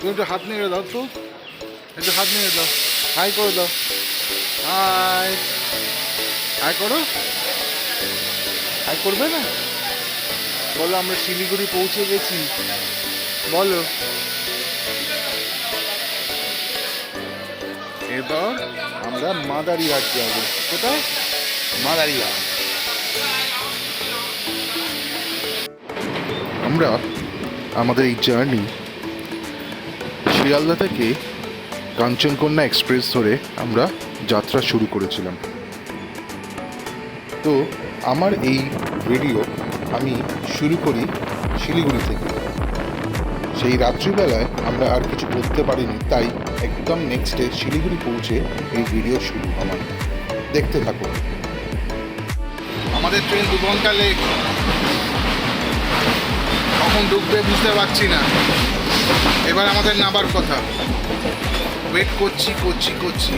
তুমি একটু হাত নেড়ে দাও তো, একটু হাত নেড়ে দাও, হাই করে দাও, হাই হাই করো, হাই করবে না? বলো আমরা শিলিগুড়ি পৌঁছে গেছি, বলো। এবার আমরা মাদারিহাট যাব। কোথায়? মাদারিহাট। আমরা আমাদের এই জার্নি শিয়ালদা থেকে কাঞ্চনকন্যা এক্সপ্রেস ধরে আমরা যাত্রা শুরু করেছিলাম। তো আমার এই ভিডিও আমি শুরু করি শিলিগুড়ি থেকে। সেই রাত্রিবেলায় আমরা আর কিছু করতে পারিনি, তাই একদম নেক্সট ডে শিলিগুড়ি পৌঁছে এই ভিডিও শুরু আমার। দেখতে থাকুন। আমাদের ট্রেন 2 ঘন্টা লেট, কখন ঢুকবে বুঝতে পারছি না। এবার আমাদের নামার কথা, ওয়েট করছি করছি করছি।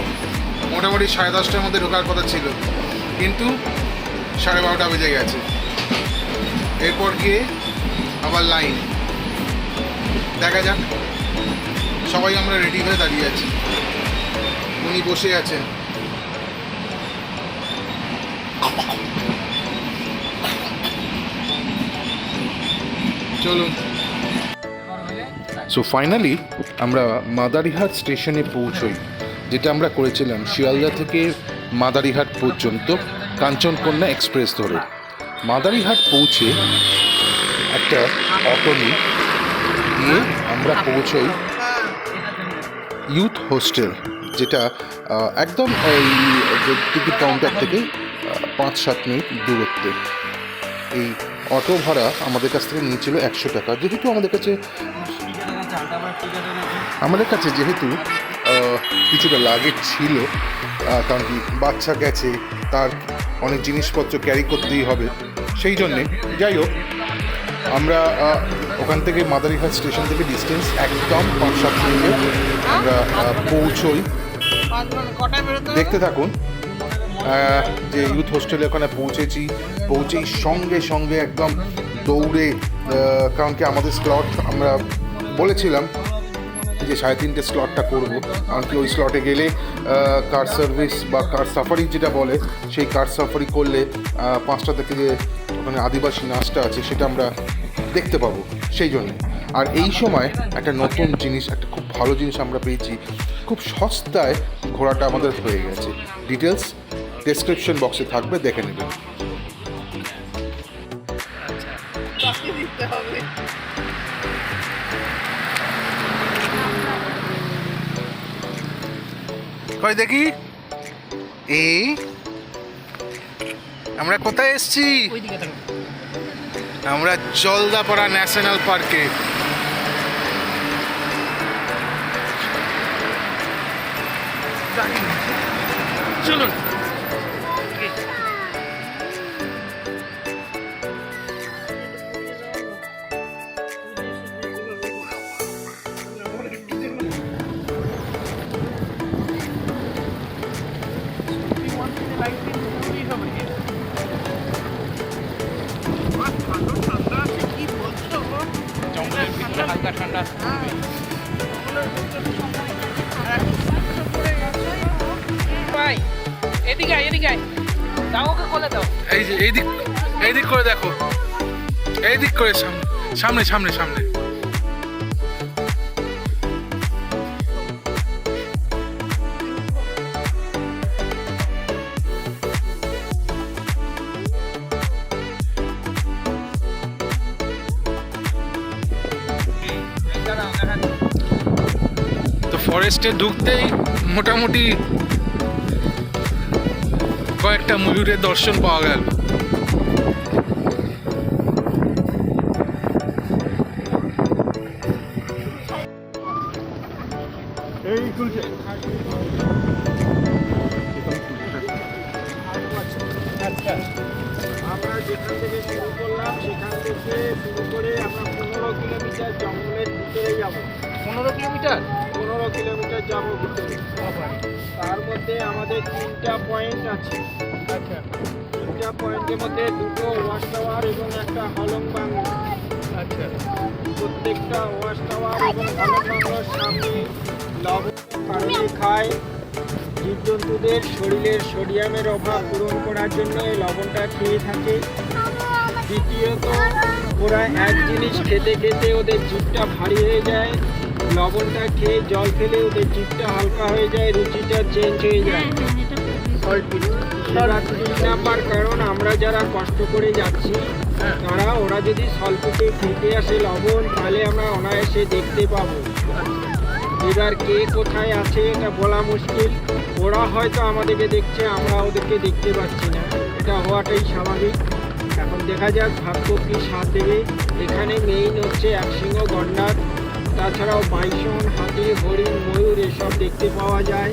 মোটামুটি 10:30টার মধ্যে ঢোকার কথা ছিল, কিন্তু 12:30 বেজে গেছে। এরপর গিয়ে আবার লাইন। দেখা যাক। সবাই আমরা রেডি হয়ে দাঁড়িয়ে আছি, উনি বসে আছেন। চলুন। সো ফাইনালি আমরা মাদারিহাট স্টেশনে পৌঁছই, যেটা আমরা করেছিলাম শিয়ালদা থেকে মাদারিহাট পর্যন্ত কাঞ্চনকন্যা এক্সপ্রেস ধরে। মাদারিহাট পৌঁছে একটা অটো নিয়ে আমরা পৌঁছই ইউথ হোস্টেল, যেটা একদম এই টিকিট কাউন্টার থেকে 5-7 মিনিট দূরত্বে। এই অটো ভাড়া আমাদের কাছ থেকে নিয়েছিল 100 টাকা। যেহেতু আমাদের কাছে যেহেতু কিছুটা লাগেজ ছিল, কারণ কি বাচ্চা গেছে, তার অনেক জিনিসপত্র ক্যারি করতেই হবে, সেই জন্যে যাই হোক আমরা ওখান থেকে মাদারিহাট স্টেশন থেকে ডিস্টেন্স একদম 5-7 মিনিটে আমরা পৌঁছই। দেখতে থাকুন যে ইউথ হোস্টেলে ওখানে পৌঁছেই সঙ্গে সঙ্গে একদম দৌড়ে, কারণ কি আমাদের স্লট আমরা বলেছিলাম যে 3:30 স্লটটা করবো, কারণ কি ওই স্লটে গেলে কার সার্ভিস বা কার সাফারি যেটা বলে, সেই কার সাফারি করলে 5টা থেকে যে ওখানে আদিবাসী নাচটা আছে সেটা আমরা দেখতে পাবো, সেই জন্যে। আর এই সময় একটা নতুন জিনিস, একটা খুব ভালো জিনিস আমরা পেয়েছি, খুব সস্তায় ঘোরাটা আমাদের হয়ে গেছে। ডিটেলস ডেসক্রিপশন বক্সে থাকবে, দেখে নেবেন। কই দেখি, এই আমরা কোথায় এসছি? আমরা জলদাপাড়া ন্যাশনাল পার্কে। চলুন। এই যে এইদিক করে দেখো, এইদিক করে সামনে সামনে সামনে। তো ফরেস্টে ঢুকতেই মোটামুটি কয়েকটা ময়ূরের দর্শন পাওয়া গেল। আমরা যেখান থেকে শুরু করলাম সেখান থেকে শুরু করে আমরা 15 কিলোমিটার জঙ্গলের ভিতরে যাব। 15 কিলোমিটার? 15 কিলোমিটার যাব ভিতরে। তার মধ্যে আমাদের 3টা পয়েন্ট আছে। আচ্ছা, 3টা পয়েন্টের মধ্যে 2টো ওয়াচ টাওয়ার এবং একটা হলং বাংলো। আচ্ছা, প্রত্যেকটা ওয়াশ টাওয়ার এবং ভালো বাংলার সামনে লবণের কারণে খায়। জীবজন্তুদের শরীরের সোডিয়ামের অভাব পূরণ করার জন্য এই লবণটা খেয়ে থাকে। দ্বিতীয়ত, ওরা এক জিনিস খেতে খেতে ওদের জিভটা ভারী হয়ে যায়, লবণটা খেয়ে জল খেলে ওদের জিভটা হালকা হয়ে যায়, রুচিটা চেঞ্জ হয়ে যায়। এবার 3 নাম্বার কারণ, আমরা যারা কষ্ট করে যাচ্ছি ওরা যদি স্বল্পতে খেতে আসে লবণ, তাহলে আমরা অনায়াসে দেখতে পাবো। এবার কে কোথায় আছে এটা বলা মুশকিল। ওরা হয়তো আমাদেরকে দেখছে, আমরা ওদেরকে দেখতে পাচ্ছি না, এটা হওয়াটাই স্বাভাবিক। এখন দেখা যাক ভাগ্য কি সাথ দেবে। এখানে মেইন হচ্ছে একশৃঙ্গ গন্ডার, তাছাড়াও বাইসন, হাতি, হরিণ, ময়ূর এসব দেখতে পাওয়া যায়।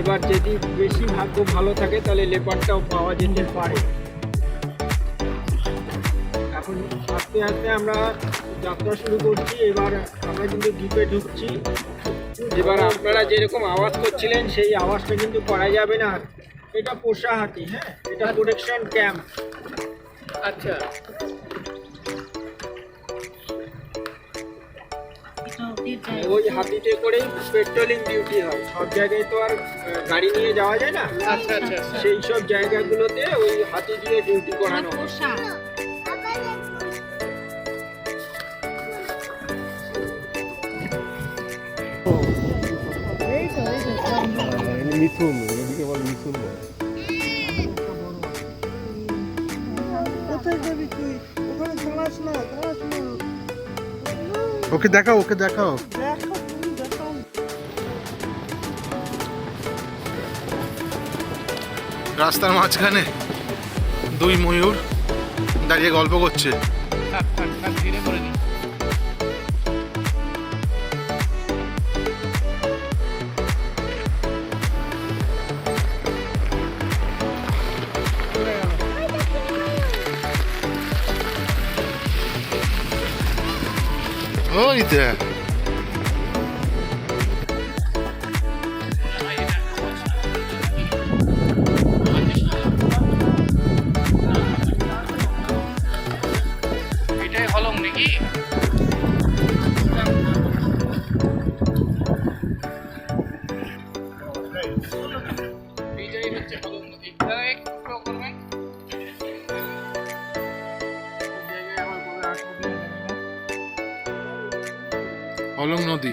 এবার যদি বেশি ভাগ্য ভালো থাকে তাহলে লেপারটাও পাওয়া যেতে পারে। এখন আস্তে আস্তে আমরা যাত্রা শুরু করছি। এবার আমরা কিন্তু দ্বীপে ঢুকছি। এবার আপনারা যেরকম আওয়াজ করছিলেন সেই আওয়াজটা কিন্তু করা যাবে না। এটা পোষা হাতি, হ্যাঁ, এটা প্রোটেকশন ক্যাম্প। আচ্ছা, ওই হাতিতে করেই পেট্রোলিং ডিউটি হয়। সব জায়গায় তো আর গাড়ি নিয়ে যাওয়া যায় না। আচ্ছা, আচ্ছা, আচ্ছা। সেই সব জায়গাগুলোতে ওই হাতি দিয়ে ডিউটি করানো হয়। মিথুন, এদিকে বল মিথুন। কোথায় যাবি তুই? ওখানে দাঁড়াস না, দাঁড়াস না। ওকে দেখাও, ওকে দেখাও। দেখো, তুমি দেখাও। রাস্তার মাঝখানে 2 ময়ূর দাঁড়িয়ে গল্প করছে। থাক, থাক, থাক, ধীরে করে নি। ওই দেখ, এটাই হলং নাকি? এইটাই হচ্ছে হলং নদী। দাদা, একটু flow করবেন? হলং নদী।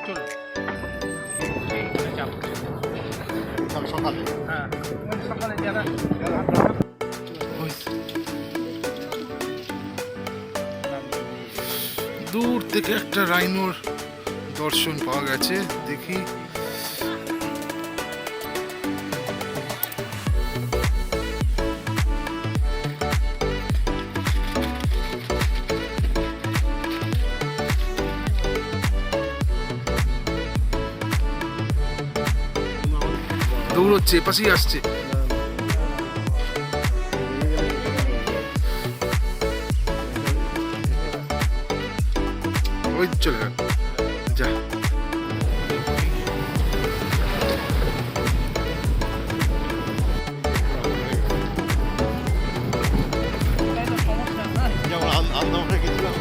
চলো। এইখানে যাবো। সকালে হ্যাঁ, সকালে যারা ওই দূর থেকে একটা রাইনোর দর্শন পাওয়া গেছে। দেখি দৌড়চ্ছে, এপাশেই আসছে। ওই চলে গেল, যা। যেমন আন্দামানে গেছিলাম,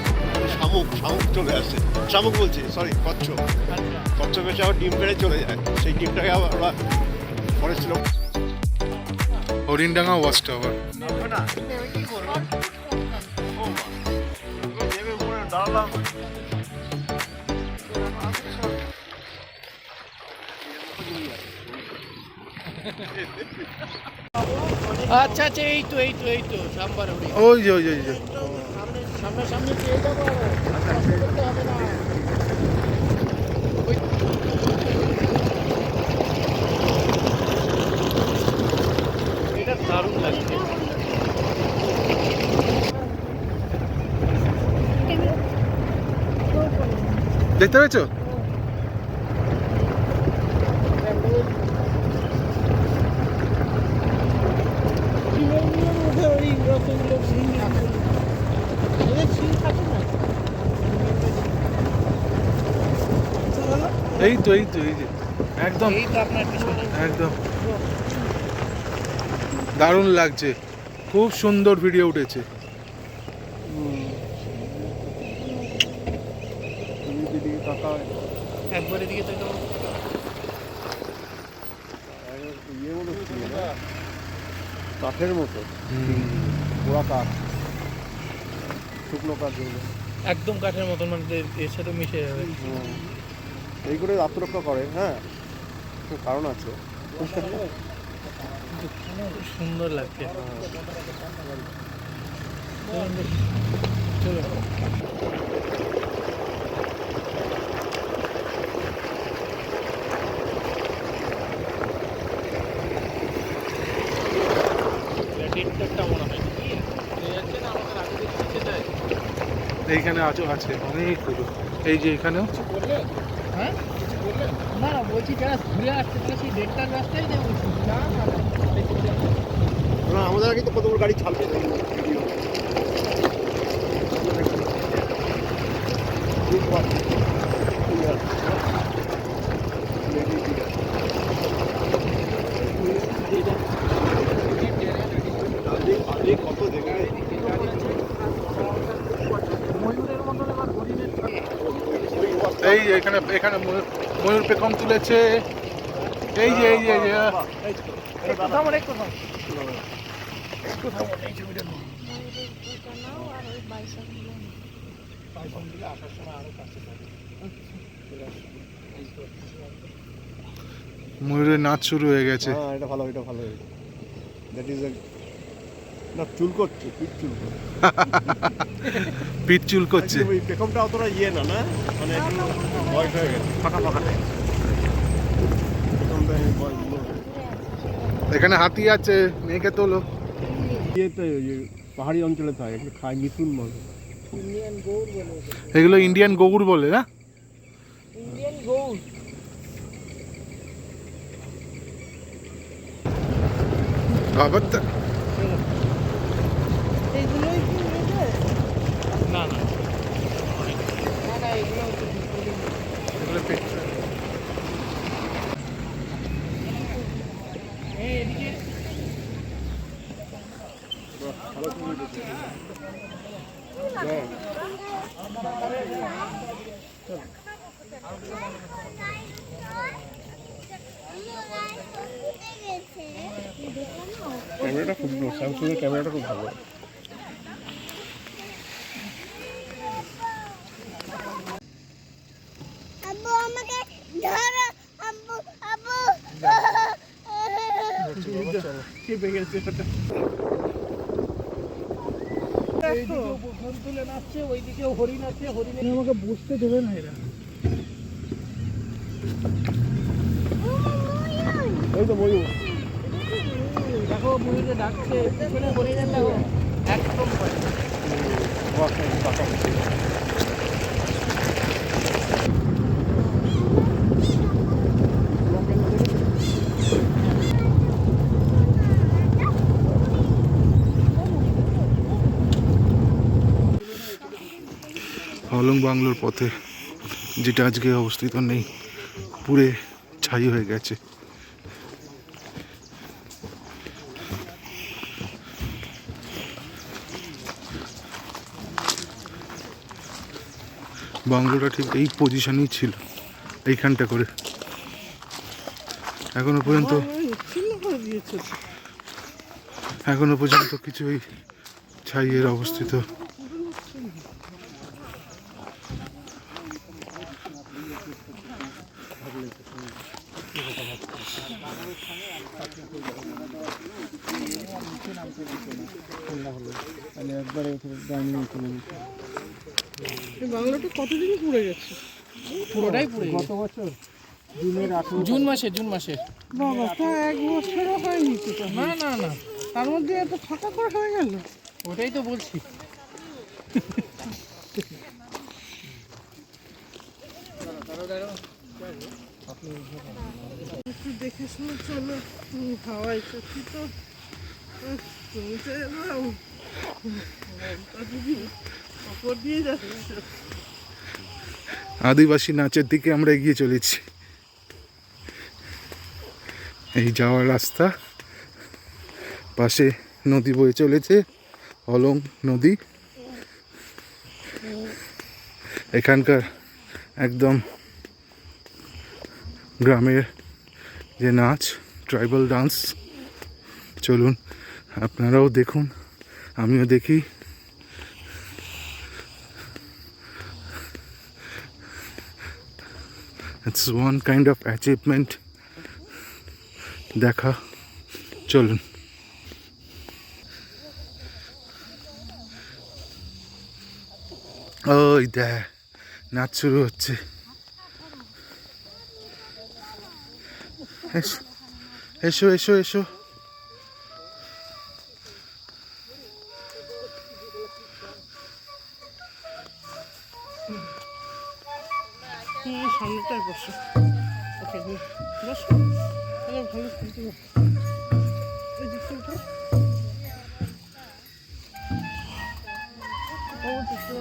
শামুক চলে আসে। শামুক বলছি, সরি, কচ্ছপ। কচ্ছপ এসে আবার ডিম পেড়ে চলে যায়। সেই ডিমটাকে আবার ওরা ফরেস্ট লোক হরিণডাঙ্গা ওয়াচ টাওয়ার। দাঁড়ালাম। আচ্ছা, আচ্ছা, এই তো সাম্বার হরিণ। ওই যে ওই যে ওই যে সামনাসামনি পেয়ে যাবো আর করতে হবে না। এটা দারুণ লাগছে। দেখতে পেয়েছো? ওই রকমগুলো সিং আছে। এদের সিং থাকে না। এই তো এই যে একদম এই তো আপনার পিছনে। একদম দারুণ লাগছে, খুব সুন্দর ভিডিও উঠেছে। একবার এদিকে তাকাও। কাঠের মতো, পোড়া কাঠ, শুকনো কাঠ যেগুলো। একদম কাঠের মতন, মানে এর সাথে মিশে যাবে। এই করে আত্মরক্ষা করে, হ্যাঁ, কারণ আছে। খুব সুন্দর লাগছে। চলো এইখানে আজও আছে অনেকগুলো, এই যে এখানেও। হ্যাঁ না না, বলছি যারা ঘুরে আসছে তাহলে সেই দেড়টার রাস্তায় যে বলছি না, আমাদের আগে তো কতগুলো গাড়ি ছাড়বে। কত দেখে এই যে এখানে এখানে ময়ূর পেখম তুলেছে, এই যে এই যে এই যে ময়ূরের নাচ শুরু হয়ে গেছে। হ্যাঁ, এটা ভালো, এটা ভালো। দ্যাট ইজ না, চুল করছে, পিঠ চুল করছে। পিঠ চুল করছে। ওই পেখমটা অতটা ইয়ে না, না মানে একটু বয়স হয়ে গেছে, ফাঁকা ফাঁকা টাইপ। পেখমটা এখানে হাতি আছে, মেয়েকে তোলো। ইয়েতে পাহাড়ি অঞ্চলে থাকে, একটু খায় মিথুন বলে। ইন্ডিয়ান গৌড় বলে ওদের। এগুলো ইন্ডিয়ান গৌর বলে না? ইন্ডিয়ান গৌড়। আবার এইগুলোই কি নেবে? না না না না, এগুলো হচ্ছে এগুলো পেট। এদিকে ক্যামেরাটা খুব, স্যামসুংয়ের ক্যামেরাটা খুব ভালো। আব্বু আমাকে ধরো, আব্বু আব্বু চেপে গেছে ওটা। এইদিকেও ফোন তুলে নাচছে, ওইদিকেও হরিণ আছে, হরিণে আমাকে বসতে দেবে না এরা। ওই তো ময়ূর। দেখো ময়ূরে ডাকছে, পিছনে হরিণের দেখো একদম ভয়। হলং বাংলোর পথে, যেটা আজকে অবস্থিত নেই, পুরে ছাই হয়ে গেছে। বাংলোটা ঠিক এই পজিশনেই ছিল, এইখানটা করে। এখনো পর্যন্ত কিছুই ছাইয়ের অবস্থিত। বাংলাটা কতদিনই পড়ে গেছে? পুরোটাই পুড়ে গেছে। গত বছর জুন মাসে। বাবা, তা 1 বছরও হয়নি তো। না না না, তার মধ্যে এত ফাঁকা করে হয়ে গেল। ওটাই তো বলছি। একটু দেখে শুনে চলো, হাওয়াই চলছি তো। তুমি তো এলাম ওপর দিয়ে যাচ্ছ। আদিবাসী নাচের দিকে আমরা এগিয়ে চলেছি। এই যাওয়ার রাস্তা, পাশে নদী বয়ে চলেছে, অলং নদী। এখানকার একদম গ্রামের যে নাচ, ট্রাইবাল ডান্স, চলুন আপনারাও দেখুন, আমিও দেখি। It's one kind of achievement দেখা, চলুন। ওই দেখ নাচ শুরু হচ্ছে। এসো এসো এসো এসো। সামনেটাই বসো। ওকে বসো। ভালো খেলতে এই দিকটা উঠো। ও দিকটা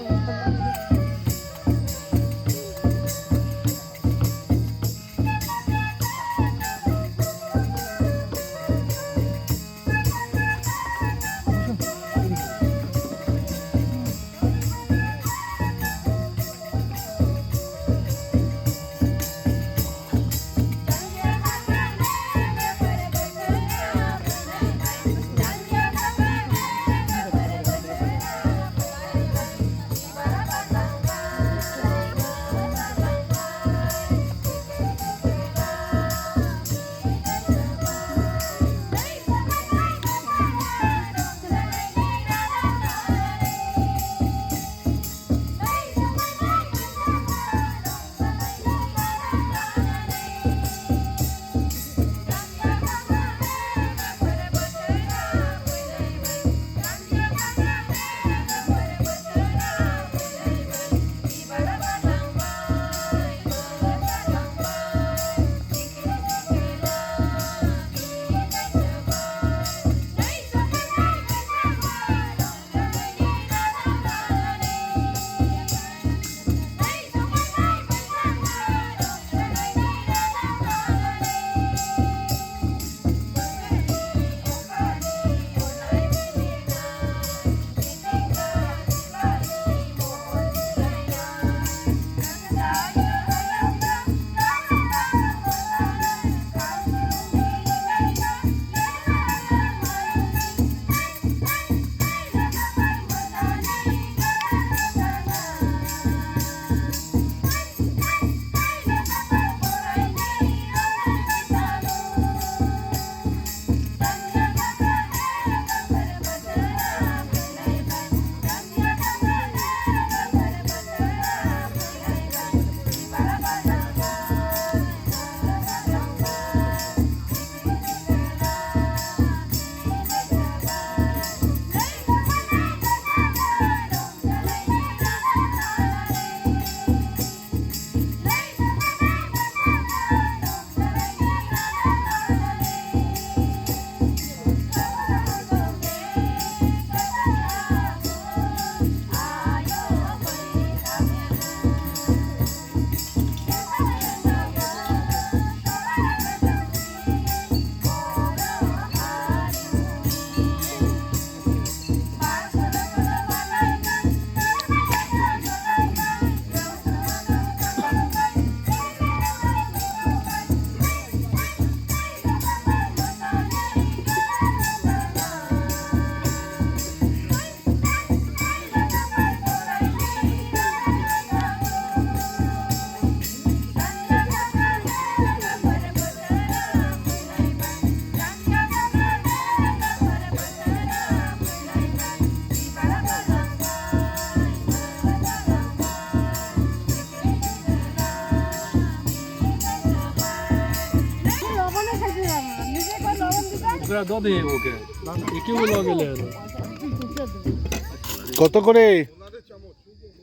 কত করে?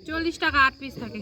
40 টাকা 8 পিস থাকে।